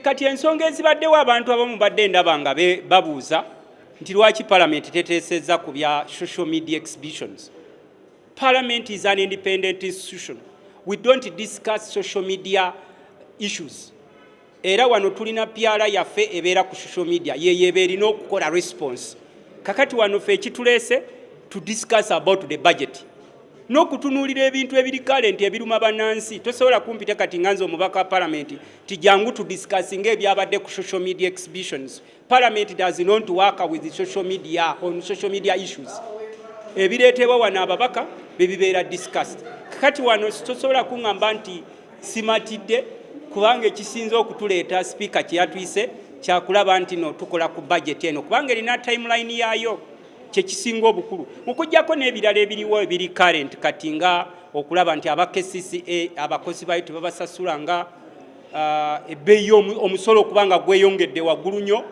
Kati ensonga ezibaddewo abantu abamu badde ndaba nga babuuza nti lwaki Parliament teteesezza ku bya social media exhibitions. Parliament is an independent institution. We don't discuss social media issues. Era wano tulina pyala yaffe ebeera ku social media yeba erina okukola response. Kakati wano ffe ekituleese to discuss about the budget. N'okutunuulira ebintu ebiri current ebiruma bannansi tosobola kumpita kati nganze omubaka wa Parliament tijangu to discussing ebyabadde ku social media exhibitions. Parliament does not work with the social media on social media issues. Ebireetebwa wano ababaka bebibeera discussed. Kakati wano tosobola kuŋŋamba nti simatidde kubanga ekisinza okutuleeta speaker kye yatwise kyakulaba nti no tukola ku budget eno kubanga erina timeline yaayo kyekisinga obukulu okujjako n'ebirala ebiriwo ebiri current kati nga okulaba nti aba KCCA abakozi bayo tebabasasula nga ebbeeyi omusolo okubanga gweyongedde waggulu nnyo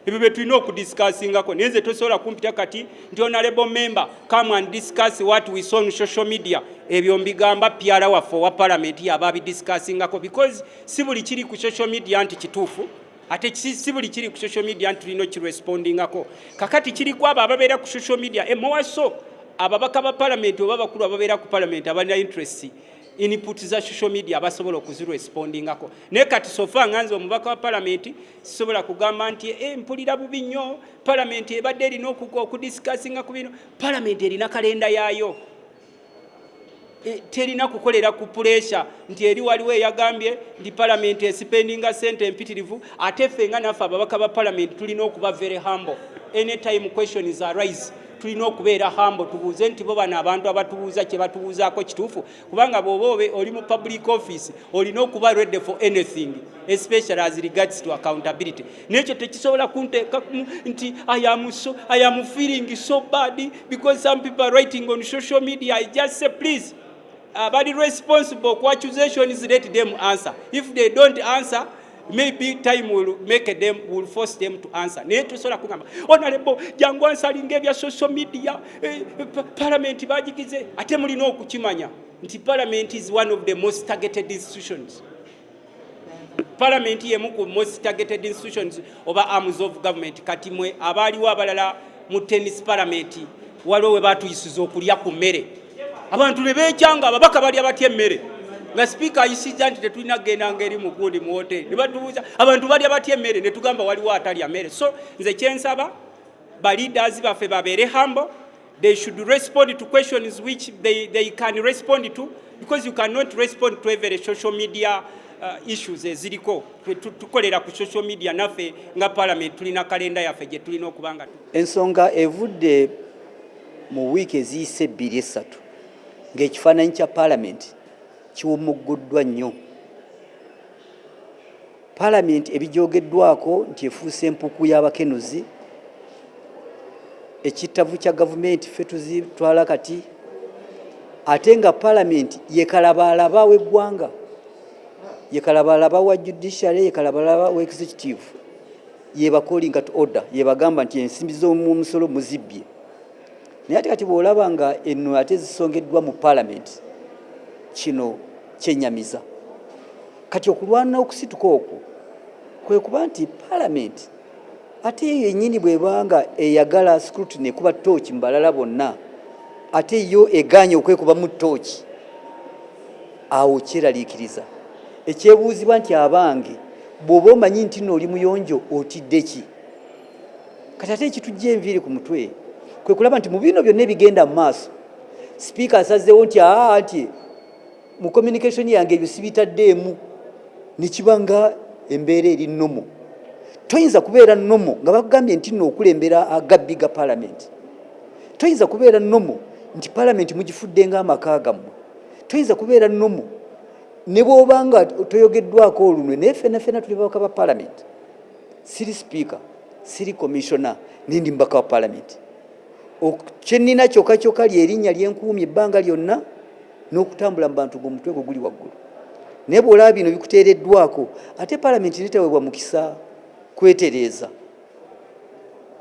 ebyo bye tulina okudiscussingako naye nze tosobola kumpita kati nti honorable member come and discuss what we saw on social media ebyo mbigamba pyala waffe owa Parliament yaba abidiscussingako because si buli kiri ku social media nti kituufu ate si buli kiri ku social media nti tulina okirespondingako kakati kiri ku abo ababeera ku social media emuwaso ababaka ba Parliament oba bakulu ababeera ku Parliament abalina interest input za social media abasobola okuzirespondingako naye kati sofa nganze omubaka wa Parliament sisobola kugamba nti mpulira bubi nnyo Parliament ebadde erina okudiscussinga ku bino. Parliament erina kalenda yaayo terina kukolera ku pressure nti eri waliwo eyagambye nti Parliament espendinga sente empitirivu ate ffe nga naffe ababaka ba Parliament tulina okuba very humble anytime questions arise tulina okubeera humble tubuuze nti bo bano abantu abatubuuza kye batubuuzaako kituufu kubanga bw'oba oli mu public office olina okuba ready for anything especially as regards to accountability. Nekyo tekisobola kunteeka nti I am feeling so bad because some people are writing on social media. I just say please body responsible for accusations, let them answer. If they don't answer, maybe time will force them to answer. Honorable jangu ansalinga ebya social media Parliament bajigize ate mulina okukimanya nti Parliament is one of the most targeted institutions. Parliament yemu ku most targeted institutions oba arms of government. Kati mwe abaaliwo abalala mu tennis Parliament waliwo we batuyisiza okulya ku mmere abantu ne beekyanga ababaka bali abatya emmere nga speaker ayisizza nti tetulina kugenda ngeri mu gundi mu hotel ne batubuuza abantu bali abatya emmere ne tugamba waliwo atalya mmere. So nze kyensaba ba leaders baffe babeere humble. They should respond to questions which they can respond to because you cannot respond to every social media issues eziriko tukolera ku social media naffe nga Parliament tulina kalenda yaffe gye tulina okubanga ensonga evudde mu wiiki eziyise 2-3 ng'ekifaananyi kya Parliament kiwummuguddwa nnyo. Parliament ebijoogeddwako nti efuuse empuku y'abakenuzi ekittavu kya gavumenti ffe tuzitwala kati ate nga Parliament yekalabaalaba w'eggwanga yekalabaalaba wa judiciary yekalabaalaba wa executive yeba calling at order yebagamba nti ensimbi z'omusolo muzibbye. Naye ate kati bw'olaba nga enno ate zisongeddwa mu Parliament kino kyennyamiza. Kati okulwana okusituka okwo kwe kuba nti Parliament ate yennyini bw'ebanga eyagala scrutiny kuba ttooki mu balala bonna ate yo eganye okwekuba mu ttooki awo kyeraliikiriza. Ekyebuuzibwa nti abange bw'oba omanyi nti nno oli muyonjo otidde ki? Kati ate ekitujja enviiri ku mutwe kwe kulaba nti mu bino byonna ebigenda mu maaso speaker asazeewo nti nti mu communication yange ebyo sibitaddeemu ne kiba nga embeera eri nnomo. Toyinza kubeera nnomo nga bakugambye nti nno okulembera agabbi ga Parliament. Toyinza kubeera nnomo nti Parliament mugifudde ng'amaka gammwe. Toyinza kubeera nnomo ne bw'oba nga toyogeddwako olunwe naye ffenna tuli babaka ba Parliament. Siri speaker, siri commissioner, nindi mbaka wa Parliament. Kyennina kyokka lyerinnya lyenkuumye ebbanga lyonna n'okutambula mu bantu g'omutwe gwo guli waggulu. Naye bw'olaba bino bikuteereddwako ate Parliament neteweebwa mukisa kwetereeza.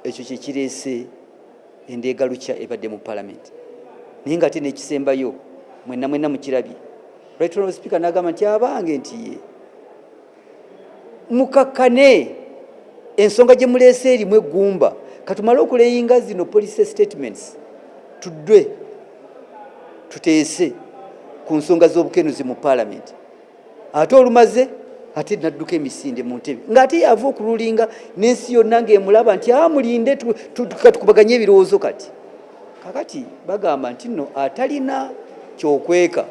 Ekyo kye kireese endeegalukya ebadde mu Parliament. Naye nga ate n'ekisembayo mwenna mukirabye. Right Honourable Speaker n'agamba nti abange nti ye mukakkane ensonga gye muleese erimu eggumba katumale okuleyinga zino police statements tuddwe tuteese ku nsonga z'obukenuzi mu parliament ate olumaze ate nadduka emisinde mu ntebe ng'ate yava okululinga n'ensi yonna ng'emulaba nti mulinde tukubaganye ebirowoozo kati kakati bagamba nti nno atalina kyokweka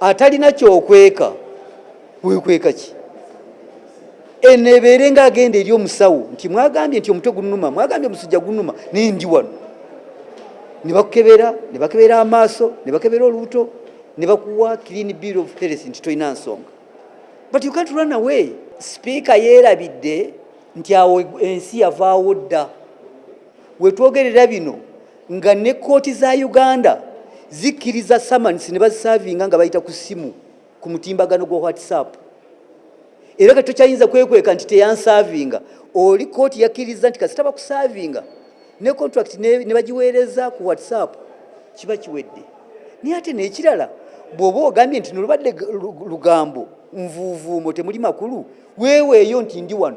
atalina kyokweka wekweka ki enebeere ng'agenda eri omusawo nti mwagambye nti omutwe gunuma mwagambye omusujja gunuma nendi wano ne bakebera amaaso ne bakebera olubuto ne bakuwa clean bill of health nti toyina nsonga but you can't run away. Speaker yeerabidde nti awo ensi yavaawo dda wetwogerera bino nga ne kooti za Uganda zikkiriza summons ne bazisavinga nga bayita ku ssimu ku mutimbagano gwa WhatsApp era kati tokyayinza kwekweka nti teyansavinga oli kooti yakkiriza nti kasita bakusavinga ne contract ne bagiweereza ku WhatsApp kiba kiwedde naye ate n'ekirala bw'oba ogambye nti nolubadde lugambo nvuuvuumo temuli makulu weeweeyo nti ndi wano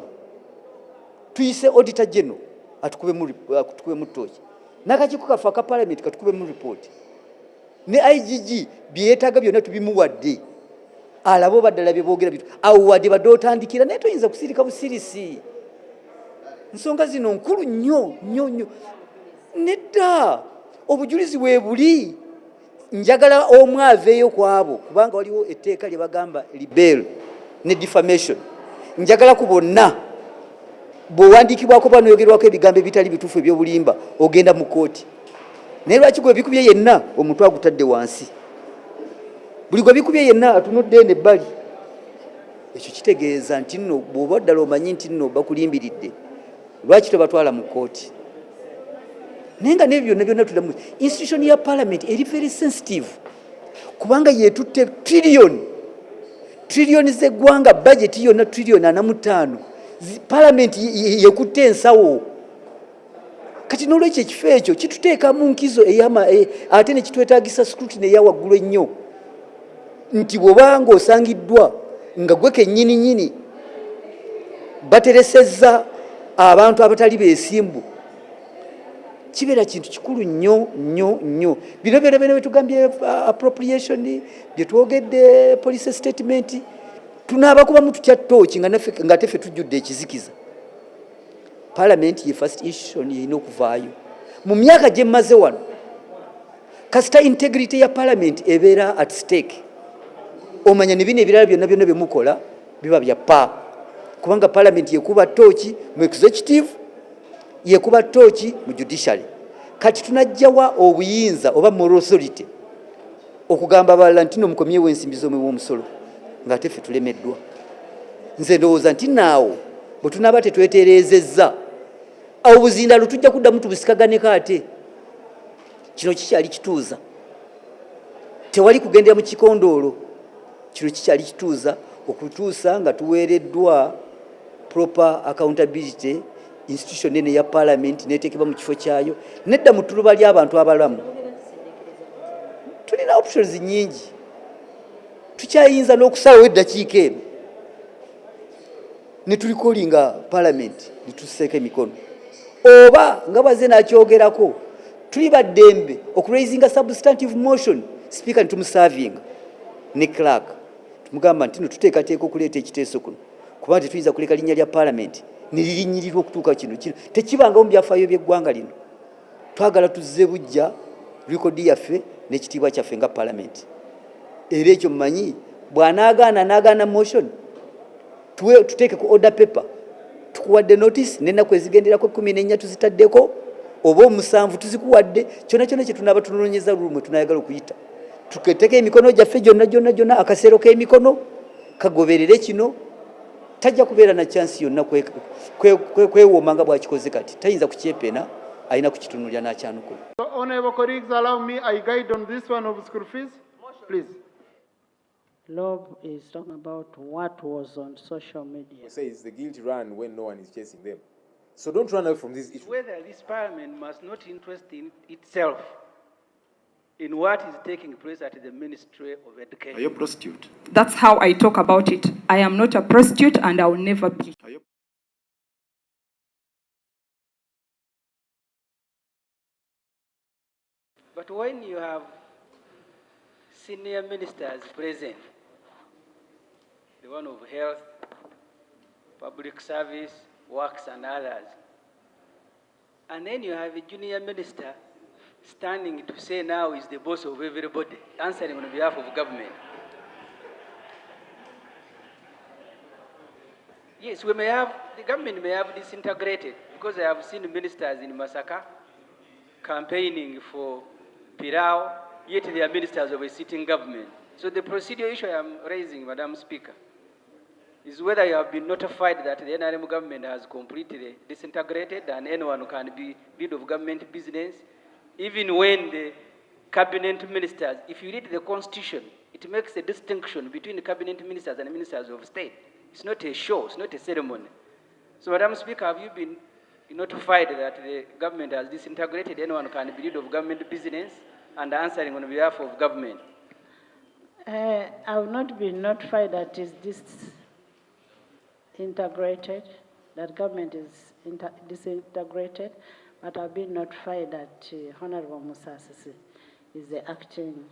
tuyise auditor general atukube mu ttooki n'akakiiko kaffe aka parliament katukube mu report ne IGG byetaaga byonna tubimuwadde alabo baddala bye boogera bitu awo wadde badde otandikira naye toyinza kusirika busirisi nsonga zino nkulu nnyo nedda obujulizi weebuli njagala omu aveeyo ku abo kubanga waliwo etteeka lye bagamba libel ne defamation njagala ku bonna bw'owandiikibwako banoyogerwako ebigambo ebitali bituufu ebyobulimba ogenda mu kooti naye lwaki gwe bikubye yenna omuntu agutadde wansi buli gwe bikubye yenna atunudde n'ebbali ekyo kitegeeza nti nno bw'oba ddala omanyi nti nno bakulimbiridde lwaki tobatwala mu kooti naye nga nebyo byonna tulamu institution ya parliament eri very sensitive kubanga yetutte trillion z'eggwanga budget yonna trillion 45 parliament yekutte ensawo kati n'olwekyo ekifo ekyo kituteeka mu nkizo ate ne kitwetaagisa scrutiny eya waggulu ennyo nti bw'obanga osangiddwa nga gwe kennyini bateresezza abantu abatali beesimbu kibeera kintu kikulu nnyo bino byonna byetugambye appropriation byetwogedde police statement tunaabakubamu tutya ttooki nga teffe tujjudde ekizikiza parliament ye first institution yeyina okuvaayo mu myaka gye mmaze wano kasita integrity ya parliament ebeera at stake omanya ne bino ebirala byonna bye mukola biba bya kubanga parliament yekuba ttooki mu executive yekuba ttooki mu judiciary kati tunajjawa obuyinza oba moral authority okugamba abalala nti no mukomyewo ensimbi z'omwe w'omusolo ng'ate ffe tulemeddwa nze ndowooza nti naawo bwe tunaaba tetwetereezezza awo buzindalo tujja kuddamu tubusikaganeeko ate kino kikyali kituuza tewali kugendera mu kikondoolo kino kikyali kituuza okutuusa nga tuweereddwa proper accountability institution ene ya parliament neteekebwa mu kifo kyayo nedda mu tuluba ly'abantu abalamu tulina options nyingi tukyayinza n'okusalawo eddakiika eno ne tulikolinga parliament ne tuseeka emikono oba nga baze nakyogerako tuli baddembe okuraisinga substantive motion speaker netumusavinga ne clerk tumugamba nti no tuteekateeka okuleeta ekiteeso kuno kubanga tetuyinza kuleka linnya lya parliament nelirinyirirwa okutuuka kino tekibangawo mu byafaayo by'eggwanga lino twagala tuzze bujja rekodi yaffe n'ekitiibwa kyaffe nga parliament era ekyo mumanyi bw'anaagaana motion tuteeke ku order paper tukuwadde notice n'ennaku ezigenderako 14 tuzitaddeko oba 7 tuzikuwadde kyonna kye tunaaba tunoonyeza lulumwe tunayagala okuyita tuketeeko emikono gyaffe gyonna akaseero k'emikono kagoberere kino tajja kubeera na chance yonna kwewooma nga bw'akikoze kati tayinza kukyepena alina kukitunulira n'akyanukula. Honorable colleagues, allow me I guide on this one of school fees, please. Lob is talking about what was on social media. You say it's the guilty run when no one is chasing them. So don't run away from this issue. Whether this parliament must not interest in itself in what is taking place at the Ministry of Education. Are you a prostitute? That's how I talk about it. I am not a prostitute and I will never be. Are you? But when you have senior ministers present, the one of health, public service, works and others, and then you have a junior minister standing to say now is the boss of everybody, answering on behalf of government. Yes, we may have, the government may have disintegrated, because I have seen ministers in Masaka campaigning for Pirao, yet they are ministers of a sitting government. So the procedural issue I am raising, Madam Speaker, is whether you have been notified that the NRM government has completely disintegrated and anyone can be rid of government business, even when the cabinet ministers, if you read the constitution, it makes a distinction between the cabinet ministers and ministers of state. It's not a show, it's not a ceremony. So, Madam Speaker, have you been notified that the government has disintegrated, anyone can be rid of government business and answering on behalf of government? I have not been notified that is disintegrated, that government is disintegrated, but I've been notified that Honorable Musasisi is the acting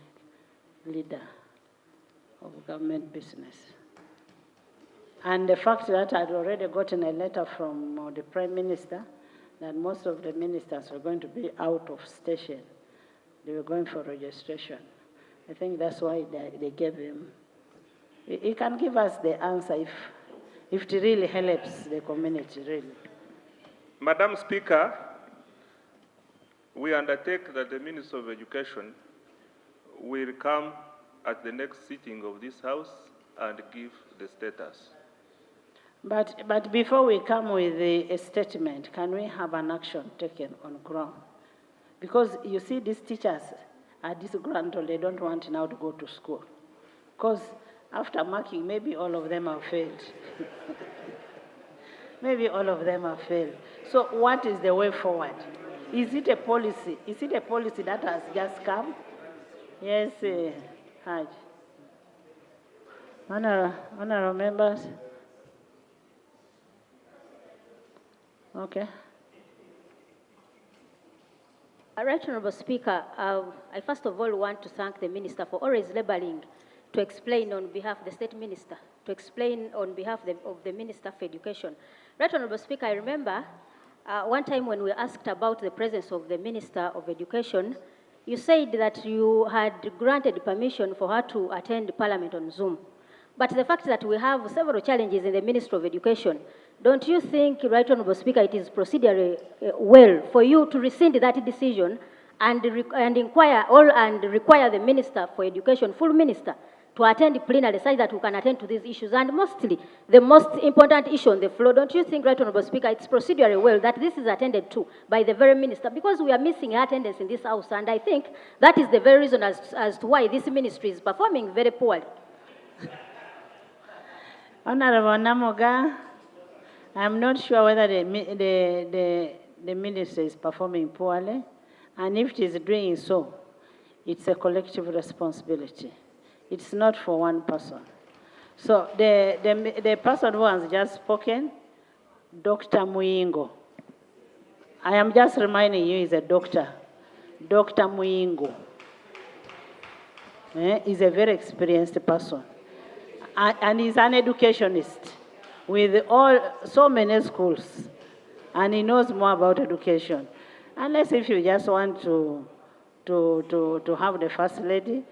leader of government business. And the fact that I'd already gotten a letter from the Prime Minister that most of the ministers were going to be out of station. They were going for registration. I think that's why they gave him. He can give us the answer if it really helps the community, really. Madam Speaker, we undertake that the Minister of Education will come at the next sitting of this House and give the status. But before we come with a statement, can we have an action taken on ground? Because you see, these teachers are disgruntled, they don't want now to go to school. Because after marking, maybe all of them have failed. Maybe all of them have failed. So what is the way forward? Is it a policy? Is it a policy that has just come? Yes, Haj. Honorable members. Okay. Right, Honorable Speaker, I first of all want to thank the Minister for always laboring to explain on behalf of the State Minister, to explain on behalf of the Minister for Education. Right, Honorable Speaker, I remember one time when we asked about the presence of the Minister of Education, you said that you had granted permission for her to attend Parliament on Zoom. But the fact that we have several challenges in the Ministry of Education, don't you think, Right Honorable Speaker, it is procedurally well for you to rescind that decision and require the Minister for Education, full Minister, to attend plenary such that we can attend to these issues? And mostly, the most important issue on the floor, don't you think, Right Honorable Speaker, it's procedurally well that this is attended to by the very Minister? Because we are missing attendance in this House, and I think that is the very reason as to why this ministry is performing very poorly. Honorable Namoga, I'm not sure whether the minister is performing poorly, and if it is doing so, it's a collective responsibility. It's not for one person. So the person who has just spoken, Dr. Muyingo, I am just reminding you, he's a doctor. Dr. Muyingo is a very experienced person. And he's an educationist with so many schools, and he knows more about education. Unless if you just want to have the First Lady,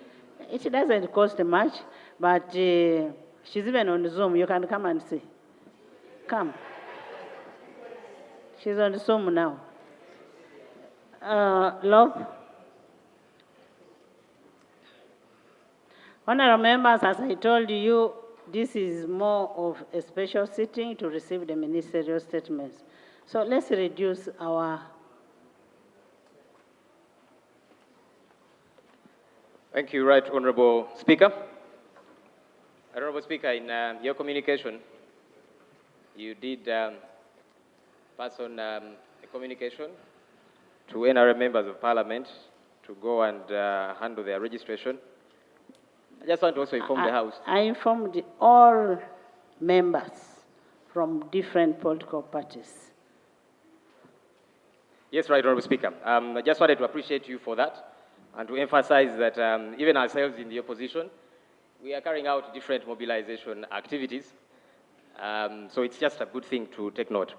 it doesn't cost much, but she's even on Zoom. You can come and see. Come. She's on Zoom now. Love. Honorable members, as I told you, this is more of a special sitting to receive the ministerial statements. So let's reduce our... Thank you, Right Honorable Speaker. Honorable Speaker, in your communication, you did pass on a communication to NRM members of Parliament to go and handle their registration. I just want to also inform the House. I informed all members from different political parties. Yes, right, Honorable Speaker. I just wanted to appreciate you for that and to emphasize that even ourselves in the opposition, we are carrying out different mobilization activities. So it's just a good thing to take note.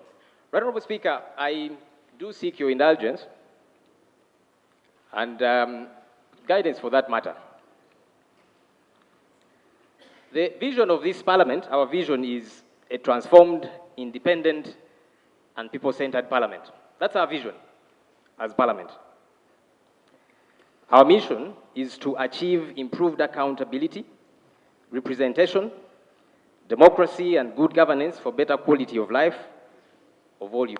Right, Honorable Speaker, I do seek your indulgence and guidance for that matter. The vision of this Parliament, our vision is a transformed, independent, and people-centered Parliament. That's our vision as Parliament. Our mission is to achieve improved accountability, representation, democracy, and good governance for better quality of life of all you.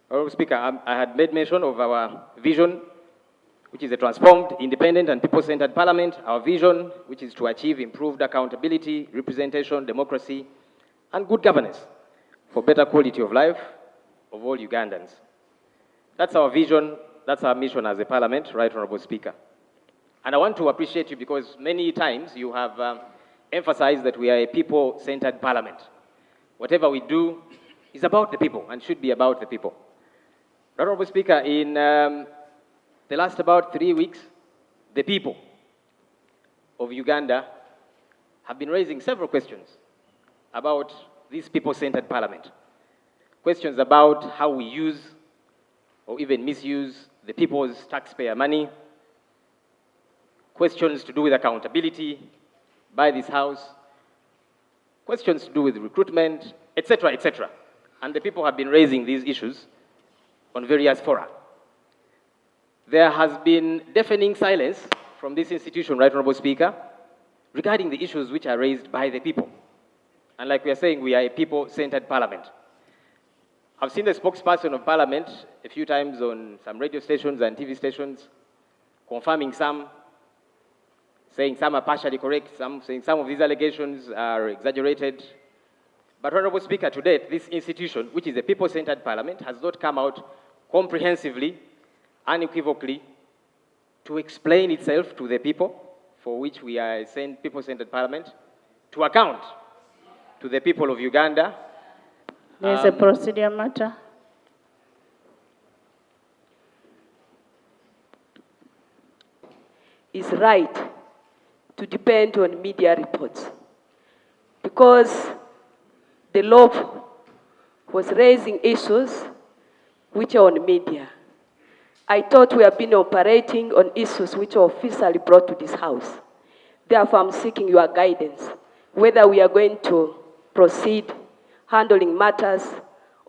Honorable Speaker, I had made mention of our vision, which is a transformed, independent, and people-centered Parliament. Our vision, which is to achieve improved accountability, representation, democracy, and good governance for better quality of life of all Ugandans. That's our vision, that's our mission as a Parliament, Right Honorable Speaker. And I want to appreciate you because many times you have emphasized that we are a people-centered Parliament. Whatever we do is about the people and should be about the people. Right Honorable Speaker, in the last about 3 weeks, the people of Uganda have been raising several questions about this people-centered Parliament. Questions about how we use or even misuse the people's taxpayer money. Questions to do with accountability by this House. Questions to do with recruitment, etc., etc. And the people have been raising these issues on various fora. There has been deafening silence from this institution, Right Honorable Speaker, regarding the issues which are raised by the people. And like we are saying, we are a people-centered Parliament. I've seen the spokesperson of Parliament a few times on some radio stations and TV stations, confirming some, saying some are partially correct, some saying some of these allegations are exaggerated. But Honorable Speaker, to date, this institution, which is a people-centered Parliament, has not come out comprehensively, unequivocally, to explain itself to the people, for which we are a people-centered Parliament, to account to the people of Uganda. There's a procedure matter. Is right to depend on media reports because the law was raising issues which are on media. I thought we have been operating on issues which are officially brought to this House. Therefore, I'm seeking your guidance, whether we are going to proceed handling matters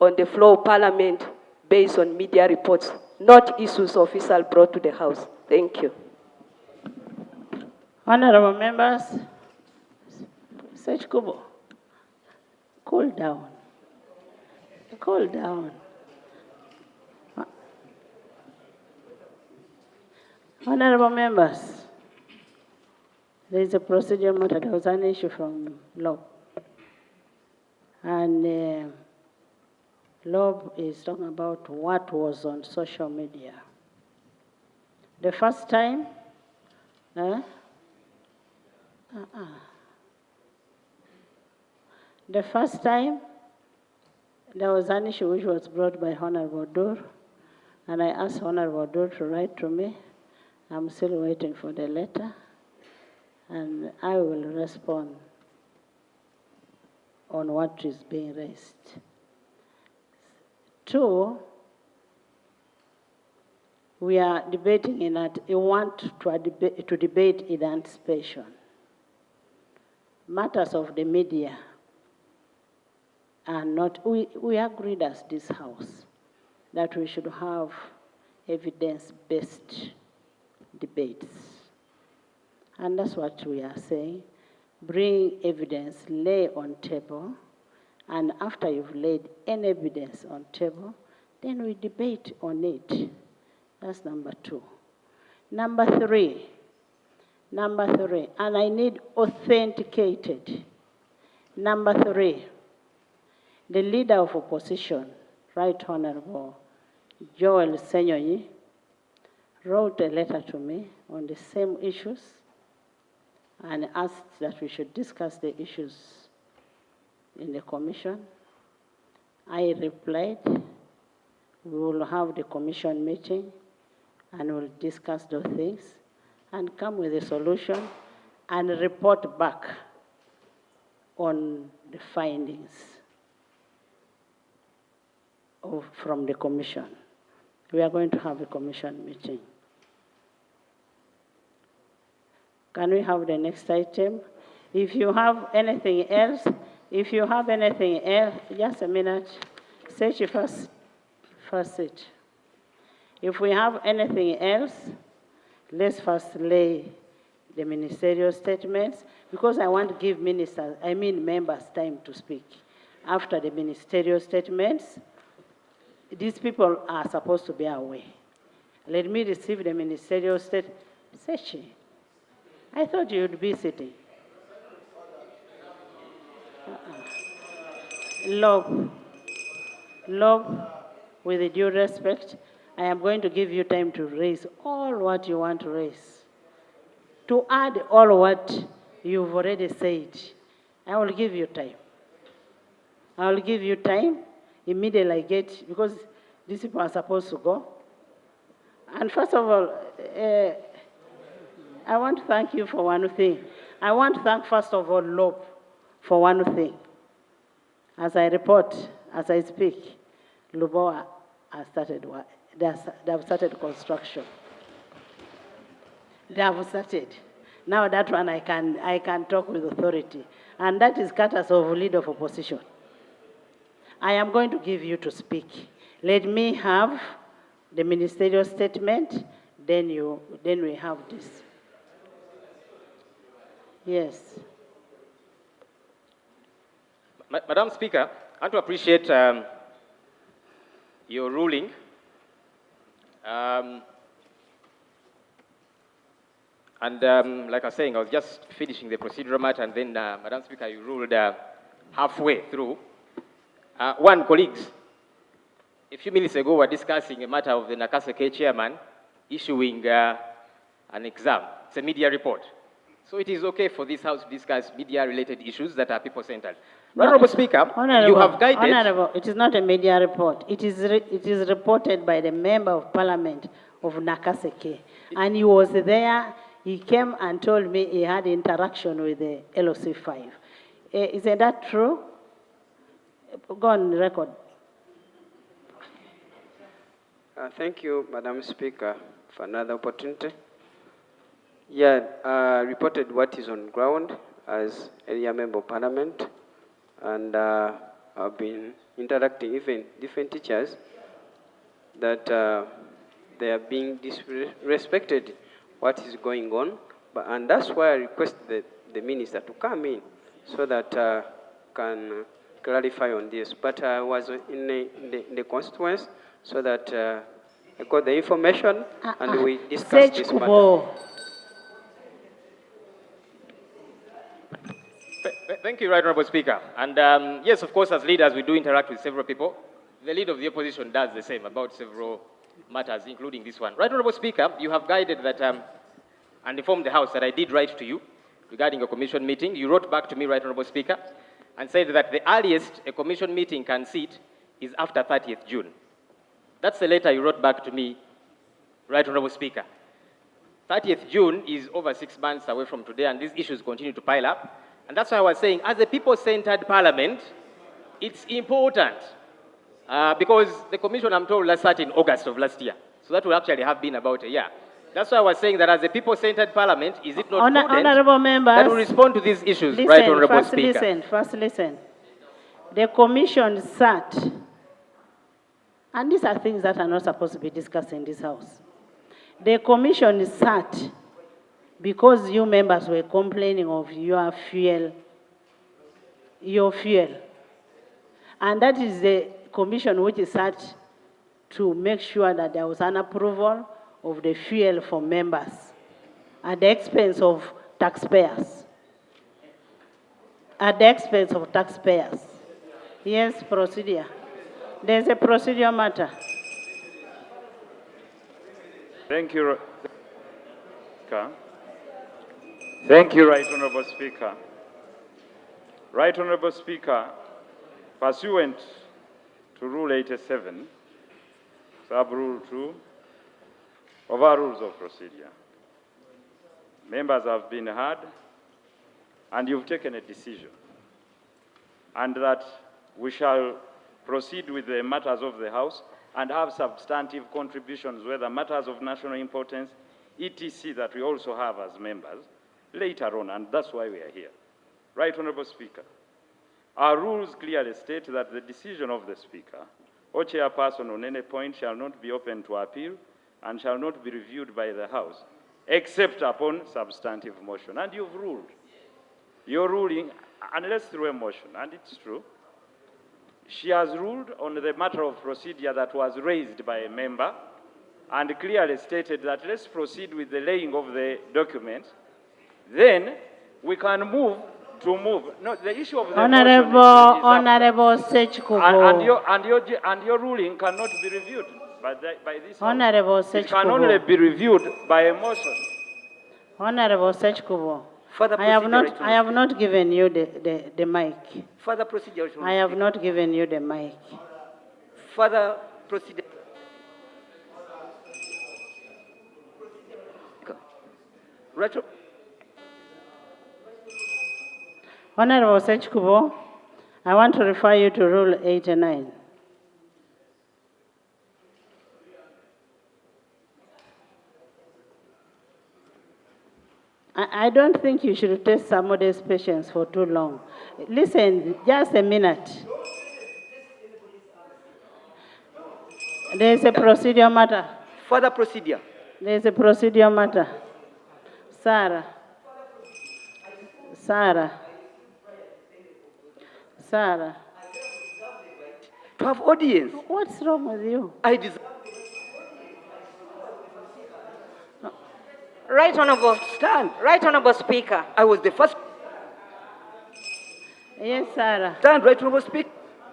on the floor of Parliament based on media reports, not issues officially brought to the House. Thank you. Honorable members, Sech Kubo, cool down. Cool down. Honorable members, there is a procedure matter. There was an issue from law. And law is talking about what was on social media. The first time, the first time, there was an issue which was brought by Honorable Dur, and I asked Honorable Dur to write to me. I'm still waiting for the letter, and I will respond on what is being raised. 2, we are debating in that we want to debate in anticipation. Matters of the media are not, we agreed as this House that we should have evidence-based debates. And that's what we are saying. Bring evidence, lay on table, and after you've laid any evidence on table, then we debate on it. That's number 2. Number three, and I need authenticated Number 3, the leader of opposition, Right Honorable Joel Ssenyonyi, wrote a letter to me on the same issues and asked that we should discuss the issues in the commission. I replied, we will have the commission meeting and we'll discuss those things and come with a solution and report back on the findings from the commission. We are going to have a commission meeting. Can we have the next item? If you have anything else, just a minute, search first seat. If we have anything else, let's first lay the ministerial statements, because I want to give members time to speak. After the ministerial statements, these people are supposed to be away. Let me receive the ministerial statement. Sechi, I thought you would be sitting. Lob, with due respect, I am going to give you time to raise all what you want to raise. To add all what you've already said, I will give you time. I will give you time immediately I get, because these people are supposed to go. And first of all, I want to thank you for one thing. I want to thank, first of all, Lob for one thing. As I report, as I speak, Luboa has started work. They have started construction. They have started. Now that one I can talk with authority. And that is courtesy of leader of opposition. I am going to give you to speak. Let me have the ministerial statement, then we have this. Yes. Madam Speaker, I want to appreciate your ruling. Like I was saying, I was just finishing the procedural matter, and then, Madam Speaker, you ruled halfway through. Colleagues, a few minutes ago, we were discussing a matter of the Nakaseke chairman issuing an exam. It's a media report. So it is okay for this House to discuss media-related issues that are people-centered. Honorable Speaker, you have guided... Honorable, it is not a media report. It is reported by the Member of Parliament of Nakaseke. And he was there. He came and told me he had interaction with the LOC5. Isn't that true? Go on record. Thank you, Madam Speaker, for another opportunity. Yeah, reported what is on ground as area member of parliament, and I've been interacting even different teachers that they are being disrespected what is going on, and that's why I requested the minister to come in so that can clarify on this. But I was in the constituency so that I got the information and we discussed this matter. Thank you, Right Honourable Speaker. And yes, of course, as leaders, we do interact with several people. The leader of the opposition does the same about several matters, including this one. Right Honourable Speaker, you have guided that and informed the House that I did write to you regarding a commission meeting. You wrote back to me, Right Honourable Speaker, and said that the earliest a commission meeting can sit is after 30th June. That's the letter you wrote back to me, Right Honourable Speaker. 30th June is over 6 months away from today, and these issues continue to pile up. And that's why I was saying, as a people-centered parliament, it's important because the commission, I'm told, last started in August of last year. So that will actually have been about a year. That's why I was saying that as a people-centered parliament, is it not prudent Honourable members, that will respond to these issues, Right Honourable Speaker? First listen. The commission sat, and these are things that are not supposed to be discussed in this House. The commission sat because you members were complaining of your fuel. And that is the commission which is sat to make sure that there was an approval of the fuel for members at the expense of taxpayers. at the expense of taxpayers. Yes, procedure. There's a procedural matter. Thank you. Thank you, Right Honourable Speaker. Right Honourable Speaker, pursuant to Rule 87, Sub-Rule 2 of our Rules of Procedure, members have been heard and you've taken a decision, and that we shall proceed with the matters of the House and have substantive contributions, whether matters of national importance, etc., that we also have as members later on, and that's why we are here. Right Honourable Speaker, our rules clearly state that the decision of the Speaker or chairperson on any point shall not be open to appeal and shall not be reviewed by the House, except upon substantive motion. And you've ruled. Your ruling, unless through a motion, and it's true, she has ruled on the matter of procedure that was raised by a member and clearly stated that let's proceed with the laying of the documents. Then we can move. No, the issue of the Honourable Sechkubo. And your ruling cannot be reviewed by this House. Honourable Sechkubo. It can only be reviewed by a motion. Honourable Sechkubo. I have not given you the mic. Further procedure. I have not given you the mic. Further procedure. Retro. Honourable Sechkubo, I want to refer you to Rule 89. I don't think you should test somebody's patience for too long. Listen, just a minute. There is a procedure matter. Further procedure. There is a procedure matter. Sarah. To have audience. What's wrong with you? I deserve. Right Honourable. Stand. Right Honourable Speaker. I was the first. Yes, Sarah. Stand, Right Honourable Speaker.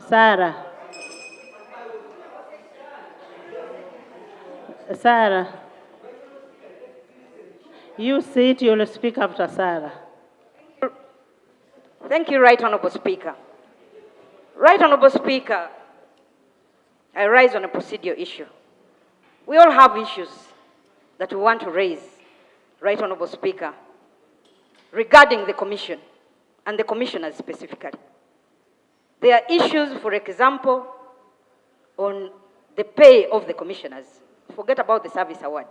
Sarah. You sit, you'll speak after Sarah. Thank you, Right Honourable Speaker. Right Honourable Speaker, I rise on a procedural issue. We all have issues that we want to raise, Right Honourable Speaker, regarding the Commission and the Commissioners specifically. There are issues, for example, on the pay of the Commissioners. Forget about the service award.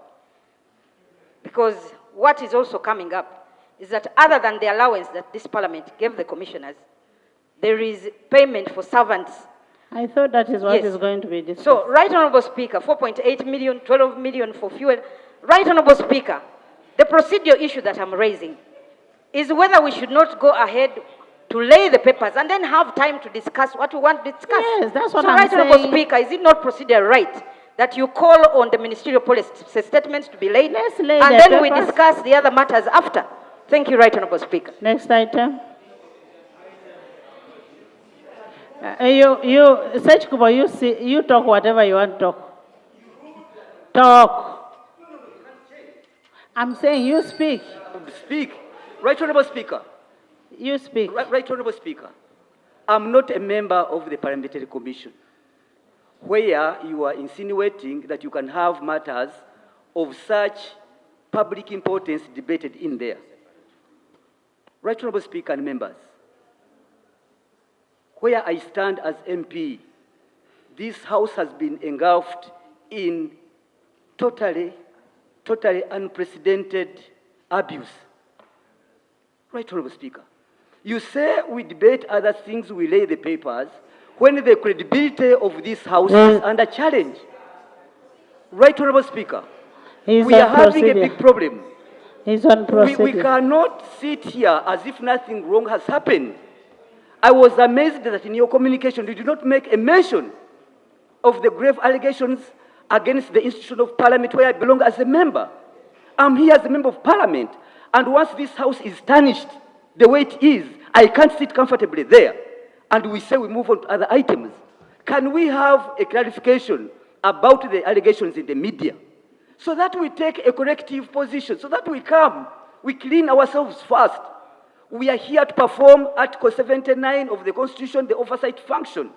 Because what is also coming up is that other than the allowance that this Parliament gave the Commissioners, there is payment for servants. I thought that is what is going to be discussed. So, Right Honourable Speaker, 4.8 million, 12 million for fuel. Right Honourable Speaker, the procedural issue that I'm raising is whether we should not go ahead to lay the papers and then have time to discuss what we want to discuss. Yes, that's what I'm saying. So, Right Honourable Speaker, is it not procedure right that you call on the ministerial policy statements to be laid, and then we discuss the other matters after? Thank you, Right Honourable Speaker. Next item. Sechkubo, you talk whatever you want to talk. Talk. I'm saying you speak. Speak. Right Honourable Speaker. You speak. Right Honourable Speaker. I'm not a member of the Parliamentary Commission, where you are insinuating that you can have matters of such public importance debated in there. Right Honourable Speaker and members, where I stand as MP, this House has been engulfed in totally unprecedented abuse. Right Honourable Speaker, you say we debate other things, we lay the papers, when the credibility of this House is under challenge. Right Honourable Speaker, we are having a big problem. We cannot sit here as if nothing wrong has happened. I was amazed that in your communication you did not make a mention of the grave allegations against the institution of Parliament where I belong as a member. I'm here as a member of Parliament, and once this House is tarnished the way it is, I can't sit comfortably there. And we say we move on to other items. Can we have a clarification about the allegations in the media so that we take a corrective position, so that we clean ourselves first? We are here to perform Article 79 of the Constitution, the oversight function.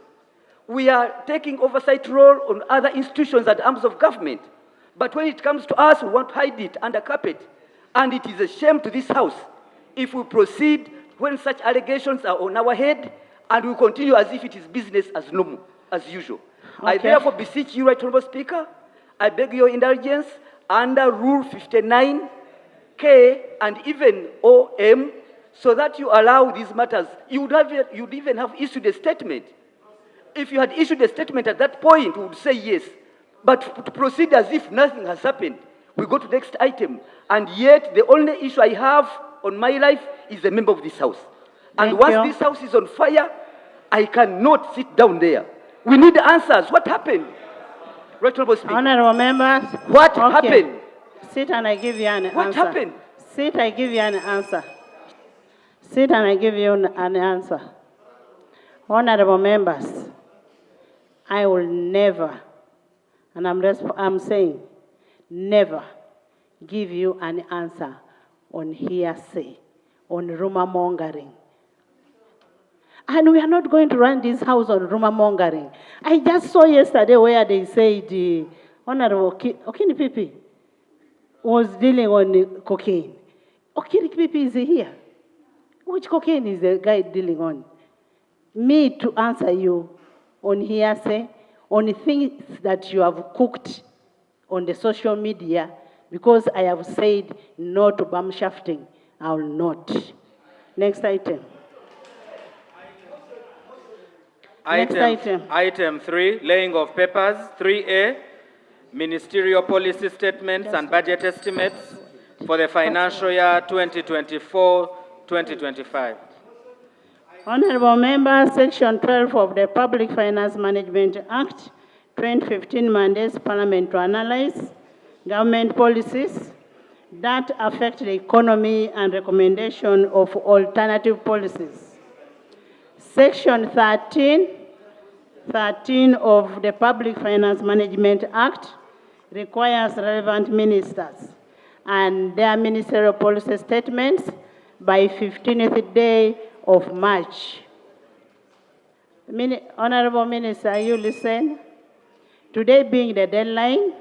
We are taking oversight role on other institutions and arms of government. But when it comes to us, we want to hide it under carpet. And it is a shame to this House if we proceed when such allegations are on our head and we continue as if it is business as normal, as usual. Okay. I therefore beseech you, Right Honourable Speaker, I beg your indulgence under Rule 59K and even OM, so that you allow these matters. You'd even have issued a statement. If you had issued a statement at that point, we would say yes. But to proceed as if nothing has happened, we go to the next item. And yet, the only issue I have on my life is a member of this House. And once this House is on fire, I cannot sit down there. We need answers. What happened? Right Honourable Speaker. Honourable members. What happened? Sit and I give you an answer. What happened? Sit, I give you an answer. Sit and I give you an answer. Honourable members, I will never, and I'm saying, never give you an answer on hearsay, on rumor mongering. And we are not going to run this House on rumor mongering. I just saw yesterday where they said Honourable Okini Pipi was dealing on cocaine. Okini Pipi is here. Which cocaine is the guy dealing on? Me to answer you on hearsay, on things that you have cooked on the social media, because I have said no to bum shafting. I will not. Next item. Item 3, laying of papers. 3A, ministerial policy statements and budget estimates for the financial year 2024-2025. Honourable members, Section 12 of the Public Finance Management Act 2015 mandates Parliament to analyze government policies that affect the economy and recommendation of alternative policies. Section 13 of the Public Finance Management Act requires relevant ministers and their ministerial policy statements by 15th day of March. Honourable Minister, you listen. Today being the deadline,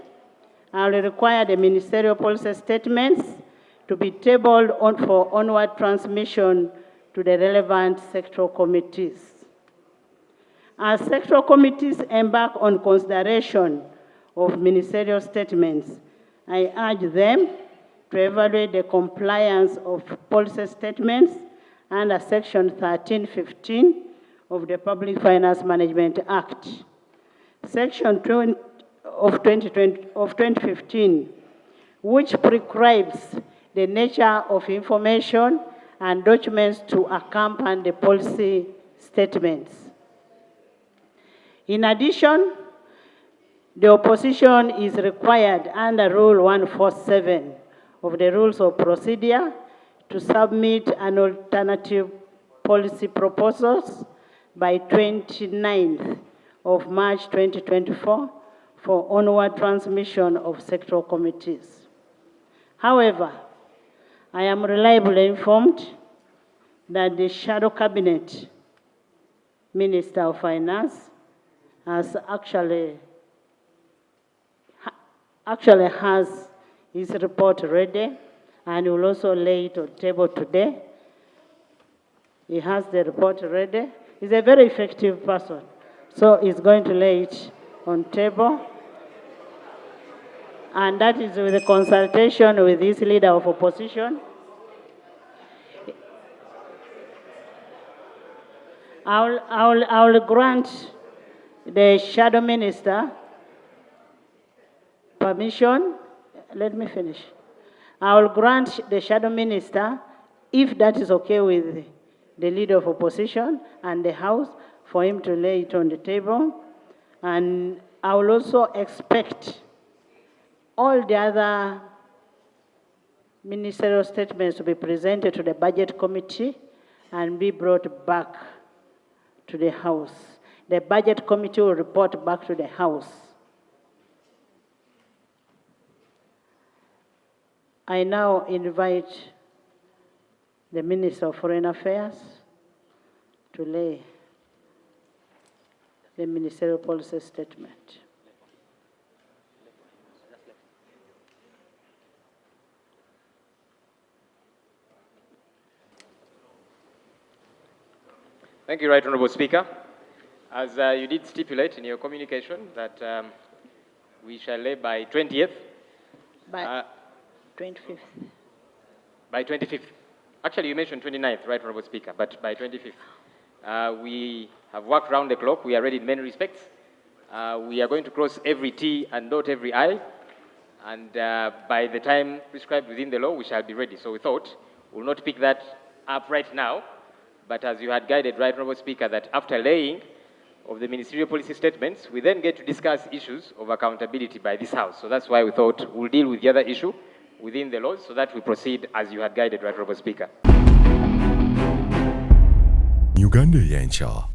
I will require the ministerial policy statements to be tabled for onward transmission to the relevant sectoral committees. As sectoral committees embark on consideration of ministerial statements, I urge them to evaluate the compliance of policy statements under Section 1315 of the Public Finance Management Act. Section 2 of 2015, which prescribes the nature of information and documents to accompany the policy statements. In addition, the opposition is required under Rule 147 of the Rules of Procedure to submit an alternative policy proposals by 29th of March 2024 for onward transmission of sectoral committees. However, I am reliably informed that the Shadow Cabinet Minister of Finance has actually has his report ready, and will also lay it on the table today. He has the report ready. He's a very effective person, so he's going to lay it on the table. And that is with a consultation with his leader of opposition. I will grant the shadow minister permission. Let me finish. I will grant the shadow minister, if that is okay with the leader of opposition and the House, for him to lay it on the table. And I will also expect all the other ministerial statements to be presented to the budget committee and be brought back to the House. The Budget Committee will report back to the House. I now invite the Minister of Foreign Affairs to lay the ministerial policy statement. Thank you, Right Honourable Speaker. As you did stipulate in your communication that we shall lay by 20th. By 25th. By 25th. Actually, you mentioned 29th, Right Honourable Speaker, but by 25th. We have worked round the clock. We are ready in many respects. We are going to cross every T and dot every I. And by the time prescribed within the law, we shall be ready. So we thought we'll not pick that up right now. But as you had guided, Right Honourable Speaker, that after laying of the ministerial policy statements, we then get to discuss issues of accountability by this House. So that's why we thought we'll deal with the other issue within the laws so that we proceed as you had guided, Right Honourable Speaker. UgandaEyenkya.